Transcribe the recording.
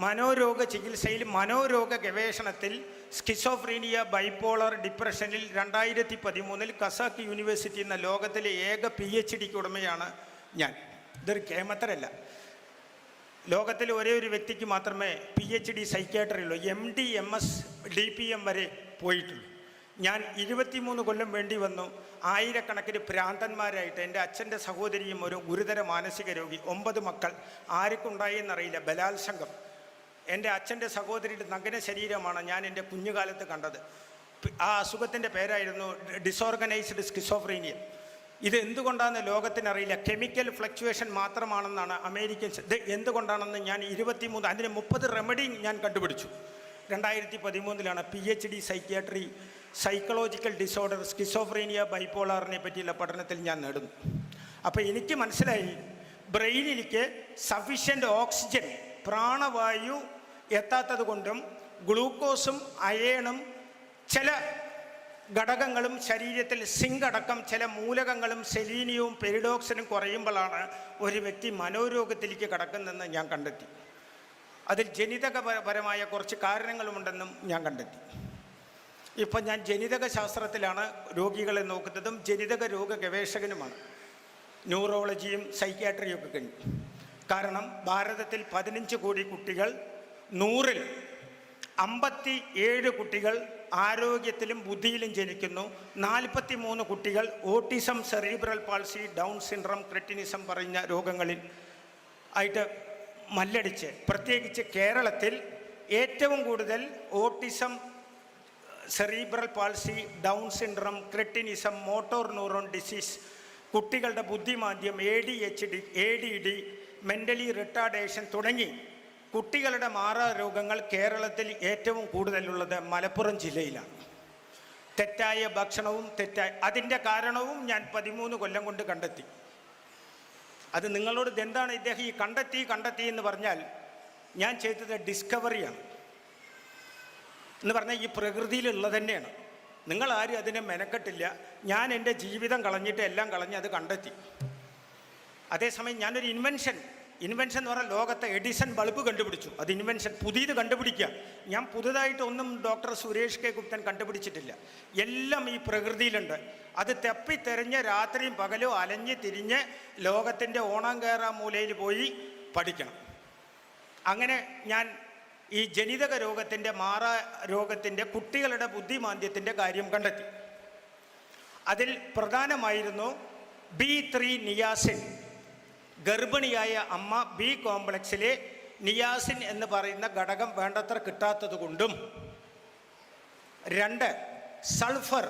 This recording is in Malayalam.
മനോരോഗ ചികിത്സയിൽ മനോരോഗ ഗവേഷണത്തിൽ സ്കിസോഫ്രീനിയ, ബൈപ്പോളർ, ഡിപ്രഷനിൽ 2013 കസാക്ക് യൂണിവേഴ്സിറ്റി എന്ന ലോകത്തിലെ ഏക PhDക്ക് ഉടമയാണ് ഞാൻ. ഇതൊരു കേമത്തരല്ല. ലോകത്തിലെ ഒരേ ഒരു വ്യക്തിക്ക് മാത്രമേ PhD സൈക്യാട്രി ഉള്ളൂ. MD, MS, DPM വരെ പോയിട്ടുള്ളൂ. ഞാൻ 23 കൊല്ലം വേണ്ടി വന്നു. ആയിരക്കണക്കിന് ഭ്രാന്തന്മാരായിട്ട്. എൻ്റെ അച്ഛൻ്റെ സഹോദരിയും ഒരു ഗുരുതര മാനസിക രോഗി, 9 മക്കൾ, ആർക്കുണ്ടായെന്നറിയില്ല, ബലാത്സംഗം. എൻ്റെ അച്ഛൻ്റെ സഹോദരിയുടെ നഗ്ന ശരീരമാണ് ഞാൻ എൻ്റെ കുഞ്ഞുകാലത്ത് കണ്ടത്. ആ അസുഖത്തിൻ്റെ പേരായിരുന്നു ഡിസോർഗനൈസ്ഡ് സ്കിസോഫ്രീനിയ. ഇത് എന്തുകൊണ്ടാണെന്ന് ലോകത്തിനറിയില്ല. കെമിക്കൽ ഫ്ലക്ച്വേഷൻ മാത്രമാണെന്നാണ് അമേരിക്കൻ. ഇത് എന്തുകൊണ്ടാണെന്ന് ഞാൻ 23 അതിന് 30 റെമഡി ഞാൻ കണ്ടുപിടിച്ചു. 2013 PhD psychiatry, psychological disorder, schizophrenia, ബൈപ്പോളാറിനെ പറ്റിയുള്ള പഠനത്തിൽ ഞാൻ നേടുന്നു. അപ്പോൾ എനിക്ക് മനസ്സിലായി, ബ്രെയിനിലേക്ക് സഫിഷ്യൻ്റ് ഓക്സിജൻ, പ്രാണവായു എത്താത്തത് കൊണ്ടും ഗ്ലൂക്കോസും അയേണും ചില ഘടകങ്ങളും ശരീരത്തിൽ സിങ്ക് അടക്കം ചില മൂലകങ്ങളും സെലീനിയവും പെരിഡോക്സിനും കുറയുമ്പോഴാണ് ഒരു വ്യക്തി മനോരോഗത്തിലേക്ക് കടക്കുന്നതെന്ന് ഞാൻ കണ്ടെത്തി. അതിൽ ജനിതകപരമായ കുറച്ച് കാരണങ്ങളുമുണ്ടെന്നും ഞാൻ കണ്ടെത്തി. ഇപ്പം ഞാൻ ജനിതക ശാസ്ത്രത്തിലാണ് രോഗികളെ നോക്കുന്നതും ജനിതക രോഗ ഗവേഷകനുമാണ്. ന്യൂറോളജിയും സൈക്യാട്രിയും ഒക്കെ കഴിഞ്ഞു. കാരണം ഭാരതത്തിൽ 15 കോടി കുട്ടികൾ, 100-ൽ 57 കുട്ടികൾ ആരോഗ്യത്തിലും ബുദ്ധിയിലും ജനിക്കുന്നു. 43 കുട്ടികൾ autism, cerebral palsy, down syndrome, cretinism പറയുന്ന രോഗങ്ങളിൽ ആയിട്ട് മല്ലടിച്ച്. പ്രത്യേകിച്ച് കേരളത്തിൽ ഏറ്റവും കൂടുതൽ autism, cerebral palsy, down syndrome, cretinism, motor neuron disease, കുട്ടികളുടെ ബുദ്ധിമാന്ദ്യം, ADD, മെൻ്റലി റിട്ടാർഡേഷൻ തുടങ്ങി കുട്ടികളുടെ മാറാരോഗങ്ങൾ കേരളത്തിൽ ഏറ്റവും കൂടുതലുള്ളത് മലപ്പുറം ജില്ലയിലാണ്. തെറ്റായ ഭക്ഷണവും അതിൻ്റെ കാരണവും ഞാൻ 13 കൊല്ലം കൊണ്ട് കണ്ടെത്തി. അത് നിങ്ങളോട് എന്താണ് ഇദ്ദേഹം ഈ കണ്ടെത്തി എന്ന് പറഞ്ഞാൽ, ഞാൻ ചെയ്തത് ഡിസ്കവറിയാണ് എന്ന് പറഞ്ഞാൽ ഈ പ്രകൃതിയിലുള്ളത് തന്നെയാണ്. നിങ്ങളാരും അതിനെ മെനക്കെട്ടില്ല. ഞാൻ എൻ്റെ ജീവിതം കളഞ്ഞിട്ട് എല്ലാം കളഞ്ഞ് അത് കണ്ടെത്തി. അതേസമയം ഞാനൊരു ഇൻവെൻഷൻ എന്ന് പറഞ്ഞാൽ ലോകത്തെ എഡിസൺ ബൾബ് കണ്ടുപിടിച്ചു. അത് ഇൻവെൻഷൻ, പുതിയത് കണ്ടുപിടിക്കുക. ഞാൻ പുതുതായിട്ടൊന്നും ഡോക്ടർ സുരേഷ് കെ ഗുപ്തൻ കണ്ടുപിടിച്ചിട്ടില്ല. എല്ലാം ഈ പ്രകൃതിയിലുണ്ട്. അത് തെപ്പിത്തെറിഞ്ഞ് രാത്രിയും പകലും അലഞ്ഞ് തിരിഞ്ഞ് ലോകത്തിൻ്റെ ഓണം കയറാ മൂലയിൽ പോയി പഠിക്കണം. അങ്ങനെ ഞാൻ ഈ ജനിതക രോഗത്തിൻ്റെ, രോഗത്തിൻ്റെ, കുട്ടികളുടെ ബുദ്ധിമാന്ദ്യത്തിൻ്റെ കാര്യം കണ്ടെത്തി. അതിൽ പ്രധാനമായിരുന്നു B3 നിയാസിൻ. ഗർഭിണിയായ അമ്മ B കോംപ്ലക്സിലെ നിയാസിൻ എന്ന് പറയുന്ന ഘടകം വേണ്ടത്ര കിട്ടാത്തത് കൊണ്ടും, 2 സൾഫർ